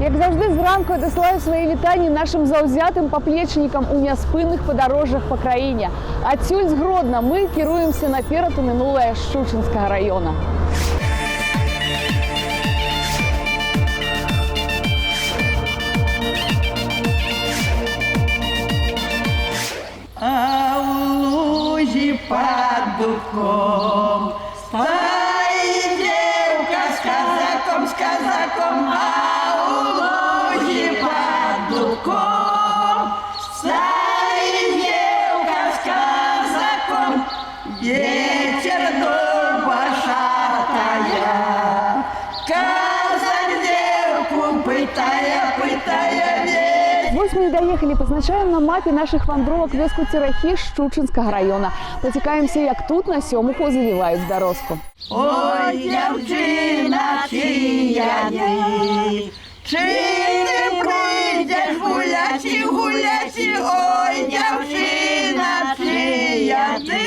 Як завжди, зранку я досылаю свої вітання нашим заўзятым паплечнікам у няспынных падарожжах па краіне. Адсюль з Гродна мы кіруемся наперад у мінулае Шчучынскага района. А у лузі пад духом стоїть дівка з казаком, а у лузі пад духом стоїть дівка з казаком, ветер дуба шатая, казак дівку питає Вось мы і даехалі, пазначаем на мапе нашых вандровак вёску Церахі Шчучынскага района. Пацікаемся, як тут на сёмуху завіваюць дарожку. Ой, дзяўчына, чыя ты, ты прыйдзеш гуляць, ой, дзяўчына, чыя ты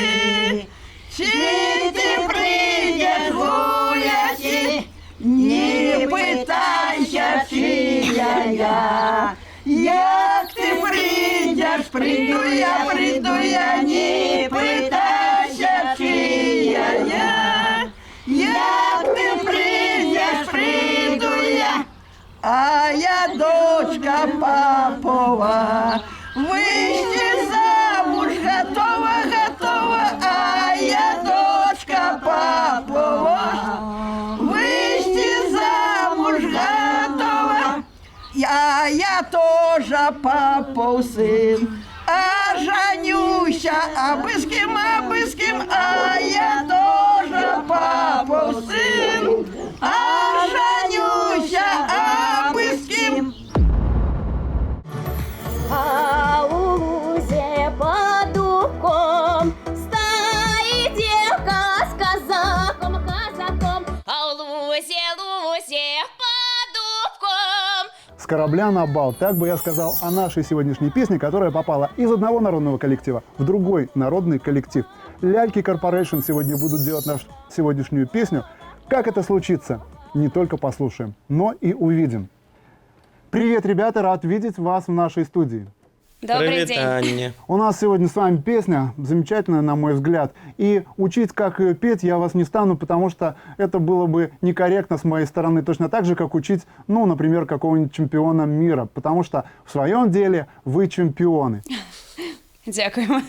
прыйдзеш гуляць, не пытайся, чыя я. Як ты прийдеш, прийду я, не питайся, чия я. Як ти прийдеш, прийду я, а я дочка папова. Вийти замуж готова, а я дочка папова. Вийти замуж готова. Я тоже папов сын, а женюся абы с кем, а я тоже папов сын, а женюся абы с кем. А у лузе под духом стоит девка с казаком, а у лузе под духом. С корабля на бал. Так бы я сказал о нашей сегодняшней песне, которая попала из одного народного коллектива в другой народный коллектив. Ляльки Корпорейшн сегодня будут делать нашу сегодняшнюю песню. Как это случится, не только послушаем, но и увидим. Привет, ребята, рад видеть вас в нашей студии. Добрый день. У нас сегодня с вами песня, замечательная, на мой взгляд. И учить, как ее петь, я вас не стану, потому что это было бы некорректно с моей стороны. Точно так же, как учить, ну, например, какого-нибудь чемпиона мира. Потому что в своем деле вы чемпионы. Дякуємо.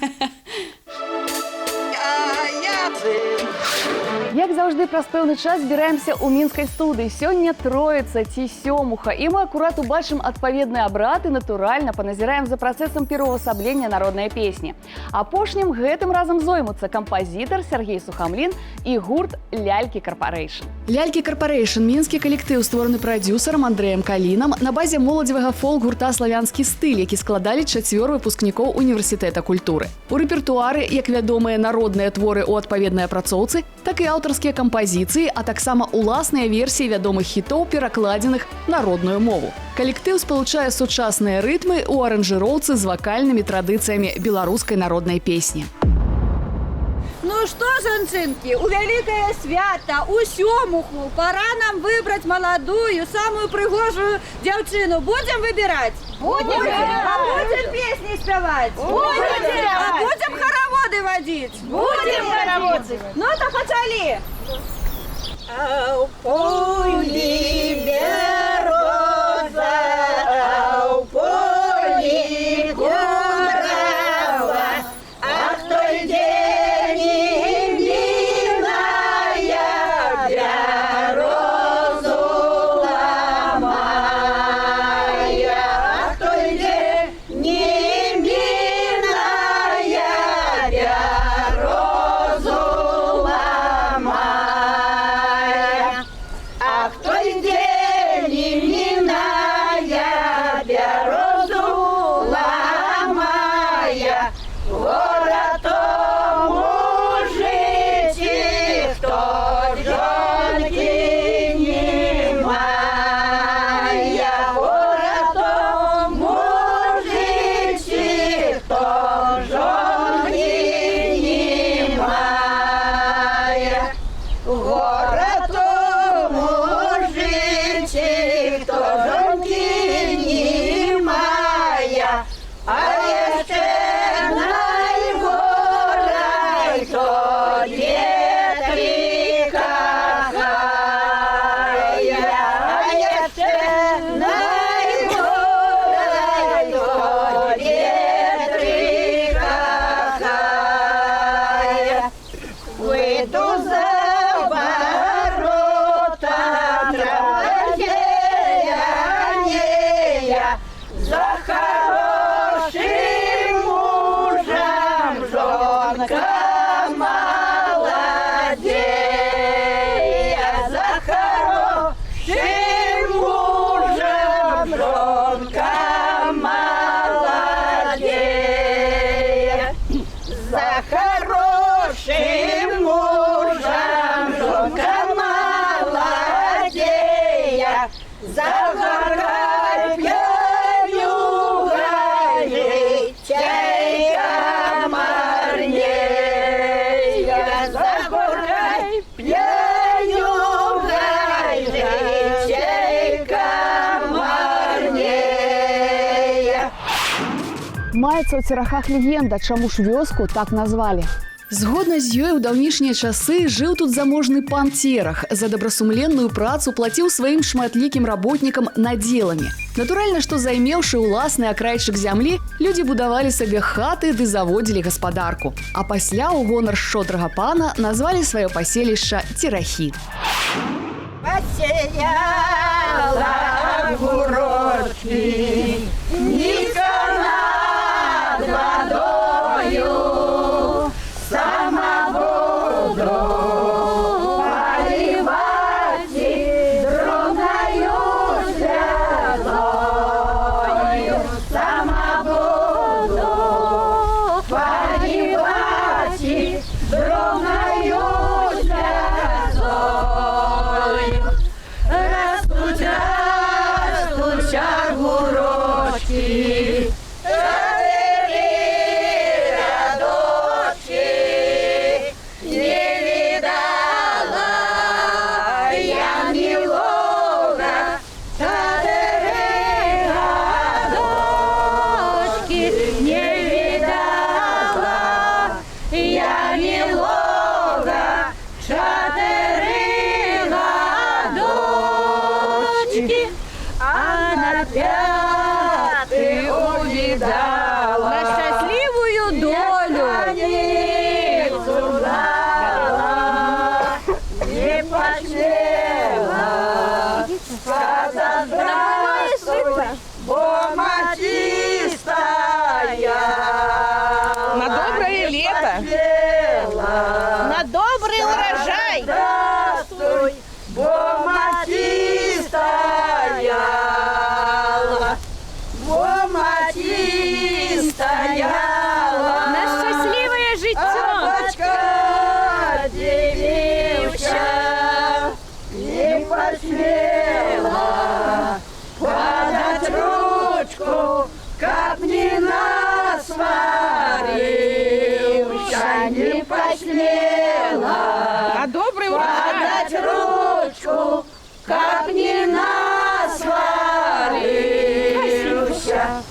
Як заўжды, праз пэўны час збіраемся ў мінскай студыі. Сёння троіца ці сёмуха. І мы акурат убачым адпаведны абрад і, натуральна, паназіраем за працэсам пераўвасаблення народнай песні. Апошнім гэтым разам зоймуцца кампазітар Сергей Сухамлін і гурт Лялькі Корпорейшн. Лялькі Корпорейшн – мінскі калектыў, створаны прадзюсарам Андрэем Калінам на базе моладзевага фолк-гурта «Славянскі стыль», які складалі 4 выпускнікоў універсітэта культуры. У рэпертуары як вядомыя народныя творы ў адпаведнай апрацоўцы, так і аўтарскія кампазіцыі, а таксама уласныя версіі вядомых хітоў, перакладзеных на родную мову. Калектыў спалучае сучасныя рытмы ў аранжыроўцы з вакальнымі традыцыямі беларускай народнай песні. Ну что, жанчынкі, у вялікае свята, у сёмуху, пора нам выбраць маладую, самую прыгожую дзяўчыну. Будзем выбіраць? Будзем. А будзем песні спяваць? Будзем. А будзем хороводы водзіць? Будзем хороводы. Ну то пачалі. А у полі бяроза, а у полі курава, а хто йде а кто йде загорай пьянюгой, чайка марнея, загорай пьянюгой, чайка марнея. Маецца ў церахах легенда, чаму ж вёску так назвалі. Згодна з ёй у даўнішнія часы жыў тут заможны пан Церах. За добрасумленную працу плаціў сваім шматлікім работнікам надзеламі. Натуральна, што займеўшы ўласны акрайчык зямлі, людзі будавалі сабе хаты ды заводзілі гаспадарку. А пасля ў гонар шчодрага пана назвалі сваё паселішча Церахі. Посеяла гурочки, низко над водою, сама буду поливать дробною слезою, сама буду поливать дробною слезою. Растут, растут огурочки, шатыры, рядочки, не видала я милого, шатыры, рядочки, не видала я милого, шатыры, рядочки, а на пятый увидала На счастливую долю. Не посмела сказать здравствуй, бома чистая. На доброе лето. На добрый урожай. Здравствуй, бома чистая. Бома чистая. На счастливое життя. Бабочка девичья не посмела подать ручку, как не насварився, не посмела На добрый урожай. подать ручку, как не насварився.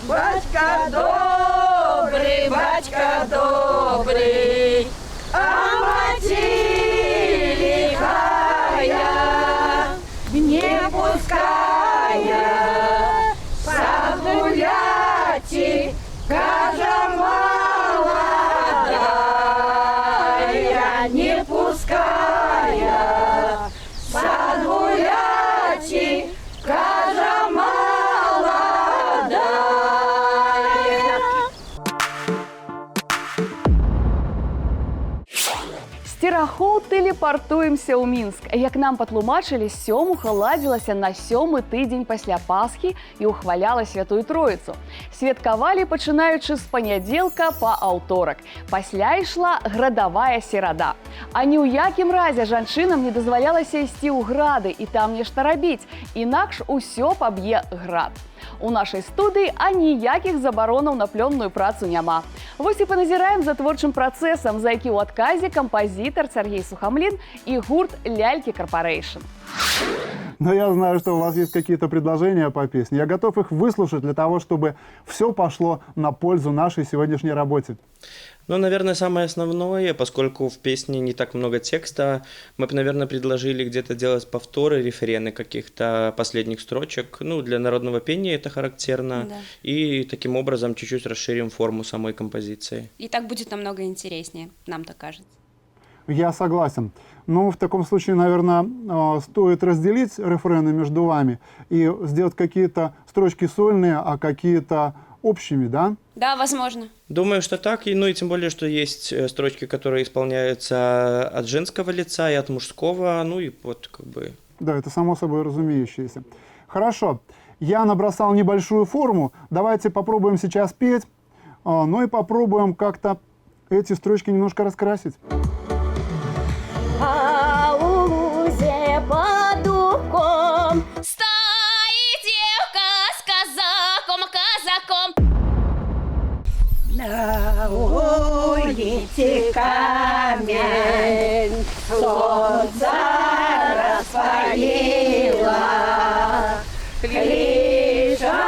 Батька добрый, а мати лихая, не пуская загуляти, кажа молодая, не пуская загуляти, кажа молодая. З Церахоў тэлепартуемся ў Мінск. Як нам патлумачылі, сёмуха ладзілася на 7-й тыдзень пасля Пасхі і ўхваляла Святую Троіцу. Святкавалі пачынаючы з панядзелка па аўторак. Пасля ішла градавая серада. А ні ў якім разе жанчынам не дазвалялася ісці ў грады і там нешта рабіць, інакш усё паб'е град. У нашай студыі аніякіх забаронаў на плённую працу няма. Вось і паназіраем за творчым працэсам, за які ў адказе кампазітар Сергей Сухамлин і гурт «Ляльки Корпорейшн». Но я знаю, что у вас есть какие-то предложения по песне. Я готов их выслушать для того, чтобы все пошло на пользу нашей сегодняшней работе. Ну, наверное, самое основное, поскольку в песне не так много текста, мы бы, наверное, предложили где-то делать повторы, рефрены каких-то последних строчек. Ну, для народного пения это характерно. Да. И таким образом чуть-чуть расширим форму самой композиции. И так будет намного интереснее, нам так кажется. Я согласен. Ну, в таком случае, наверное, стоит разделить рефрены между вами и сделать какие-то строчки сольные, а какие-то общими, да? Да, возможно. Думаю, что так, и тем более, что есть строчки, которые исполняются от женского лица и от мужского, ну и вот как бы... Да, это само собой разумеющееся. Хорошо, я набросал небольшую форму, давайте попробуем сейчас петь, ну и попробуем как-то эти строчки немножко раскрасить. А у лузе под духом На улице камень, солнце распалило, клиша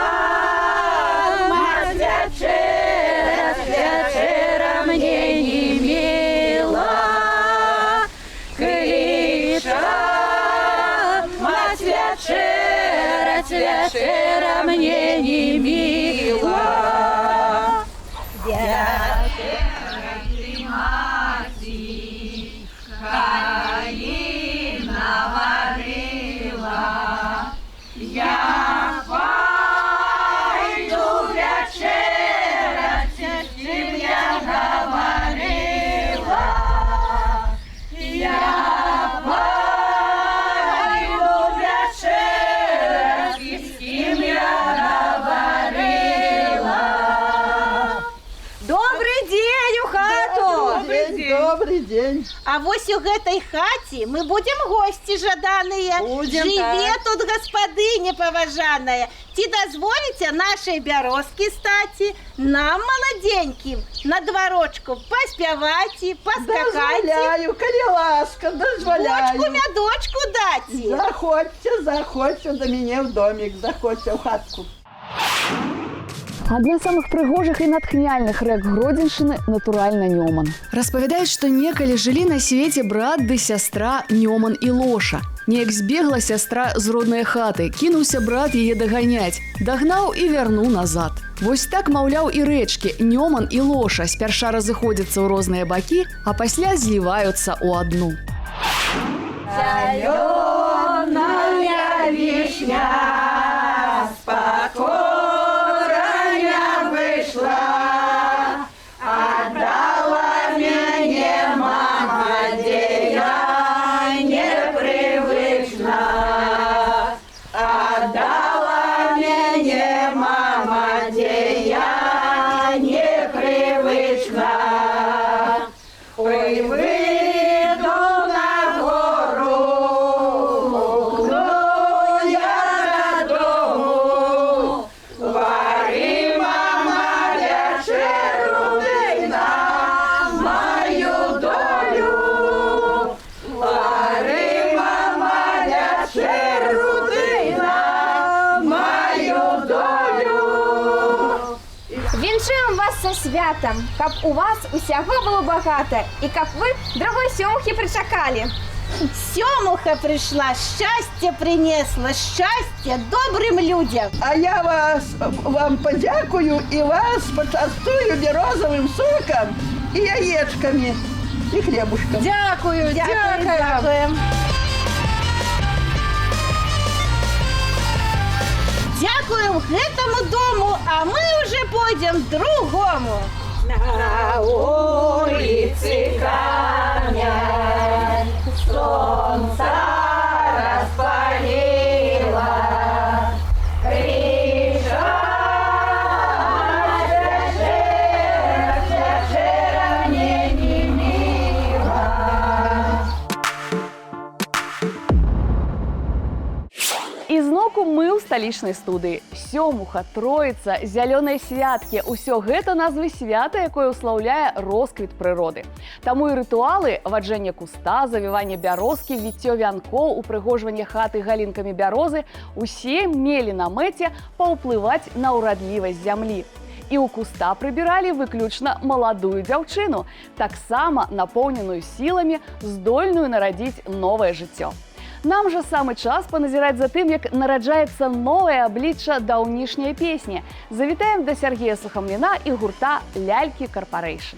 мать вечера мне не мила, клиша мать вечера мне не мила. Добрый день. А вось у гэтай хаце мы будем гости жаданыя. Жыве тут гаспадыня паважаная. Ці дазволіце нашай бярозкі стаці нам, маладзенькім, на дварочку паспяваць і паскакаць. Дозволяю, калі ласка, дозволяю. Бочку мядочку даці. Заходьте до мяне в домик, заходьте в хатку. Одна з самых прыгожых і натхняльных рэк Гродзеншчыны натуральна Нёман. Распавядаюць, што некалі жылі на свеце брат ды сястра Нёман і Лоша. Неяк збегла сястра з роднай хаты, кінуўся брат яе даганяць, дагнаў і вярнуў назад. Вось так, маўляў, і рэчкі Нёман і Лоша спярша разыходзяцца ў розныя бакі, а пасля зліваюцца ў адну. Зелёная вишня спокойно вышла, отдала мне мама, где я непривычна. Отдала мне мама, где я непривычна. Ой, выйду на гору, я додому, вари, мама, вечеру на мою долю. Вари, мама, вечеру на мою долю. Віншуємо вас со святом, каб у вас усяго було багато, і каб ви другої сьомухи причакали. Сёмуха пришла, счастье принесла, счастье добрым людям. А я вам подякую и вас почастую березовым соком и яєчками, и хлебушком. Дякую, дякую. Дякуем гэтому дому, а мы уже пойдем к другому. На улице камень, солнце распалило, крыша вечера мне не мила. І зноку мы ў сталічнай студыі. Сёмуха, Троіца, зялёныя святкі – усё гэта назвы свята, якое ўслаўляе росквіт прыроды. Таму і рытуалы ваджэння куста, завівання бярозкі, віццё вянкоў, упрыгожванне хаты галінкамі бярозы – усе мелі на мэце паўплываць на ўрадлівасць зямлі. І ў куста прыбіралі выключна маладую дзяўчыну, таксама напоўненую сіламі, здольную нарадзіць новае жыццё. Нам жа самы час паназіраць за тым, як нараджаецца новае аблічча даўнішняй песні. Завітаем да Сергея Сухамліна і гурта «Лялькі Корпорейшн».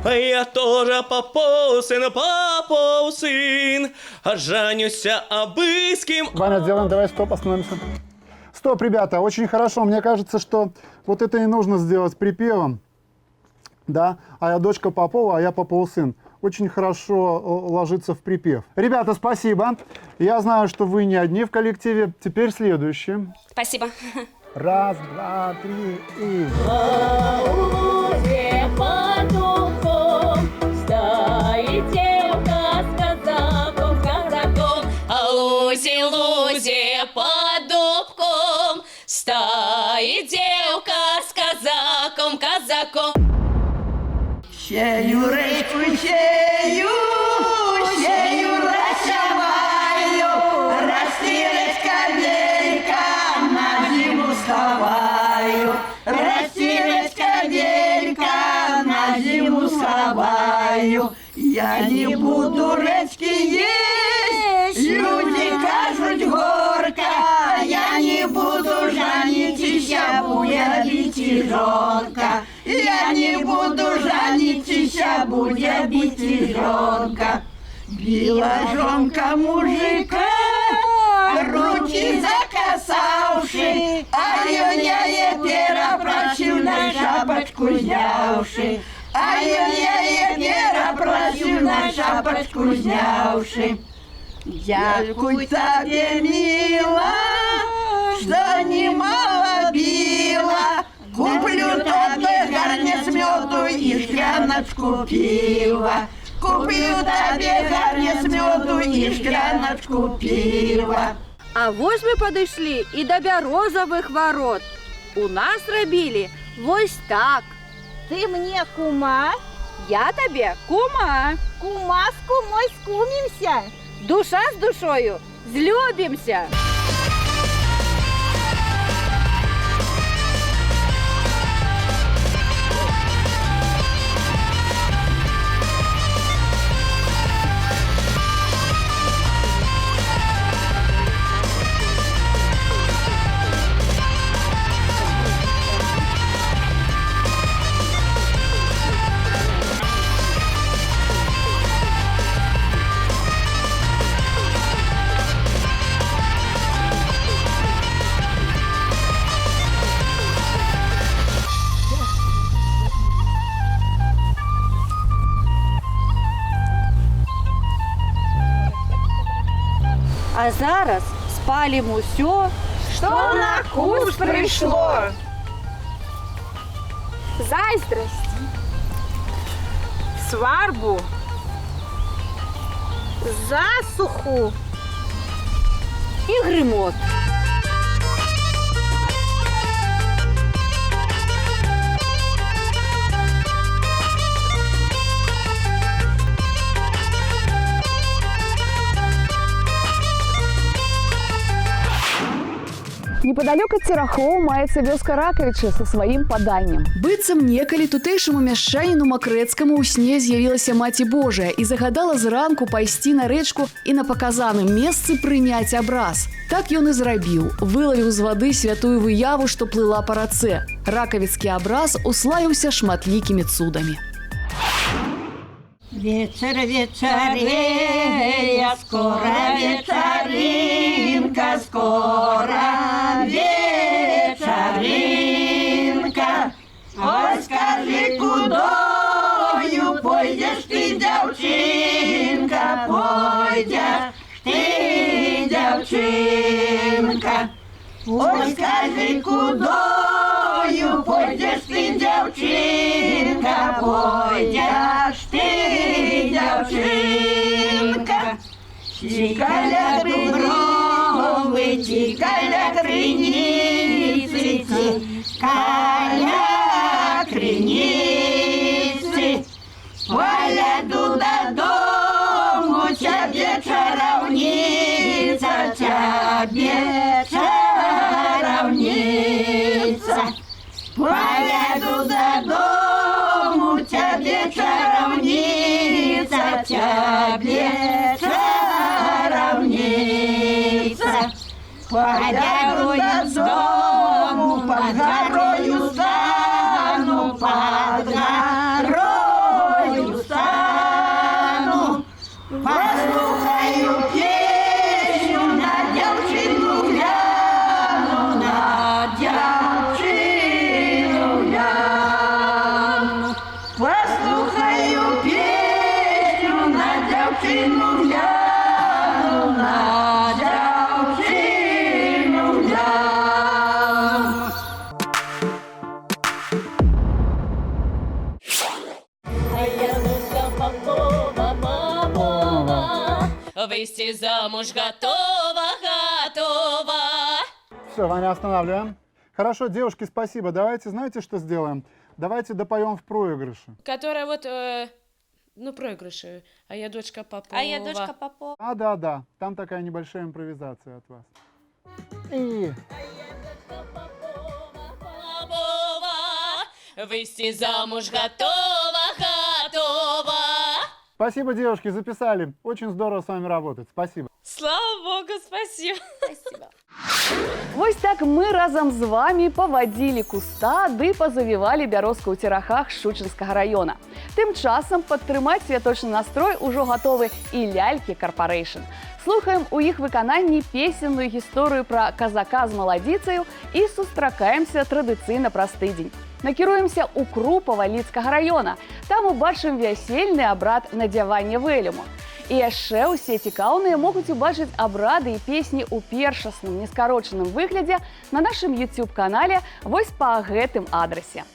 А я тоже попов сын, а жанюся обыским. Ваня, сделаем, давай стоп, остановимся. Стоп, ребята, очень хорошо. Мне кажется, что вот это и нужно сделать припевом. Да? А я дочка Попова, а я Попов сын. Очень хорошо ложится в припев. Ребята, спасибо. Я знаю, что вы не одни в коллективе. Теперь следующее. Спасибо. Раз, два, три и... Стоит девка с казаком, молоко. Сею речку, сею росяваю, расти речка велька, на зиму сховаю. Расти речка велька, на зиму сховаю. Я не буду речки есть, люди кажут горько. Я не буду жаниться, буя битижонка. Я не буду жаниться, буя битижонка. Била жонка мужика, руки закасавши, а я перепросил на шапочку взявши. А я перепросил на шапочку взявши. Дякуй тебе, мила, что немало била. Куплю тебе гарнец меду и шкляночку пива. Куплю тебе гарнец меду и шкляночку пива. А вось мы подошли и до Бярозовых ворот. У нас робили вось так. Ты мне кума, Я тебе кума. кума с кумой скумимся. Душа с душою злюбимся. А зараз спалім усё, Что на курс пришло? Зайздрость, сварбу, Засуху. і гримот. Неподалеку от Серахова маецца вёска Ракавічы са сваім паданнем. Быццам некалі тутэйшаму мяшчаніну Макрэцкаму ў сне з'явілася Маці Божая і загадала зранку пайсці на рэчку і на паказаным месцы прыняць абраз. Так ён і зрабіў. Вылавіў з вады святую выяву, што плыла па рацэ. Ракавіцкі абраз уславіўся шматлікімі цудамі. Вечер вечерея, скоро вечеринка, скоро вечеринка. Ой, скажи, кудою пойдешь ты, девчинка, пойдешь ты, девчинка. Ой, скажи, кудою пойдешь ты, девчинка, пойдешь ты, девчинка. Тикаля дубровы, тикаля крыницы, тикаля крыницы. Поеду до дому, тебе чаровница, тебе чаровница. Поеду до дому, тебе чаровница, тебе чаровница. Поеду до дому, под горою стану, под горою стану. Послухаю песню, на девчину гляну, на девчину гляну. Послухаю песню, на девчину гляну, на девчину гляну. Выйти замуж готова, готова. Все, Ваня, останавливаем. Хорошо, девушки, спасибо. Давайте, знаете, что сделаем? Давайте допоем в проигрыше. Которая вот, ну, проигрыши. А я дочка Попова. А я дочка Попова. Да. Там такая небольшая импровизация от вас. И... Попова, выйти замуж готова. Спасибо, девушки, записали. Очень здорово с вами работать. Спасибо. Слава Богу, спасибо. Спасибо. Вось так мы разом з вами павадзілі куста ды пазавівалі бярозку ў церахах Шучынскага района. Тым часам падтрымаць святочны настрой ужо гатовы і лялькі Корпорэйшн. Слухаем у іх выкананні песенную гісторыю пра казака з маладзіцаю і сустракаемся традыцыйна праз тыдзень. Накіруемся ў Крупава Лідскага района. Там убачым вясельны абрад надзявання вэлюму. І яшчэ ўсе цікаўныя могуць убачыць абрады і песні ў першасным нескарочаным выглядзе на нашым YouTube-канале вось па гэтым адрасе.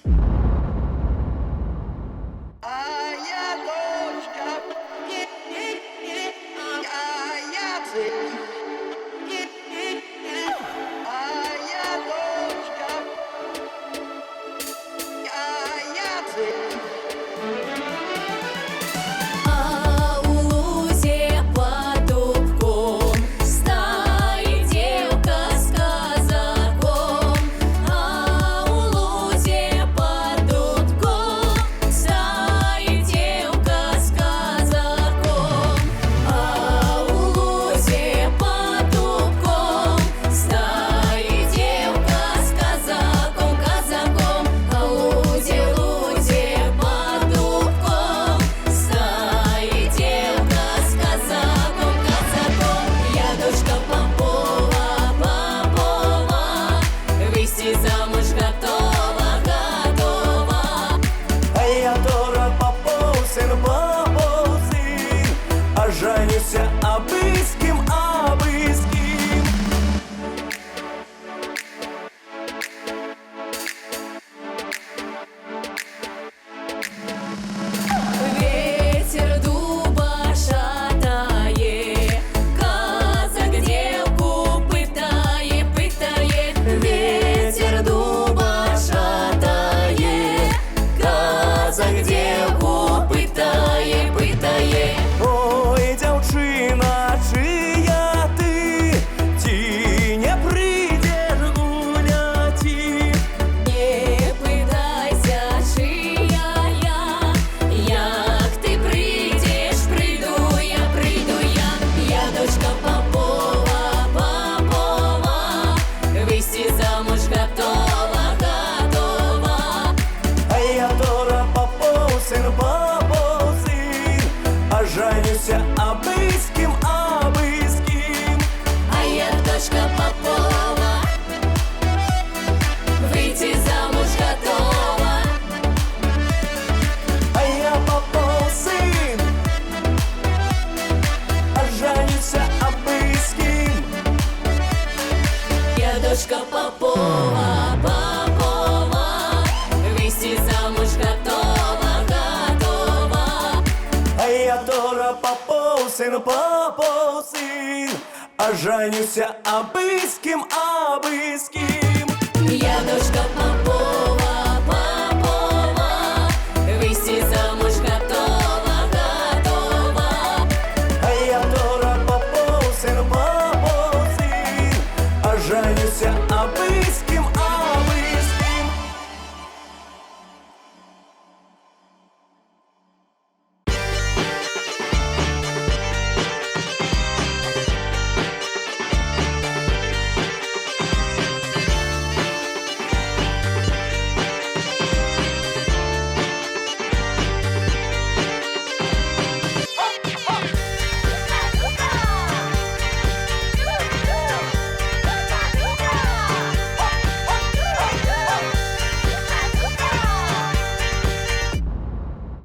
Дочка Попова, выйти замуж готова. А я тоже Попов сын, а женюся обыским. Я дочка Попова.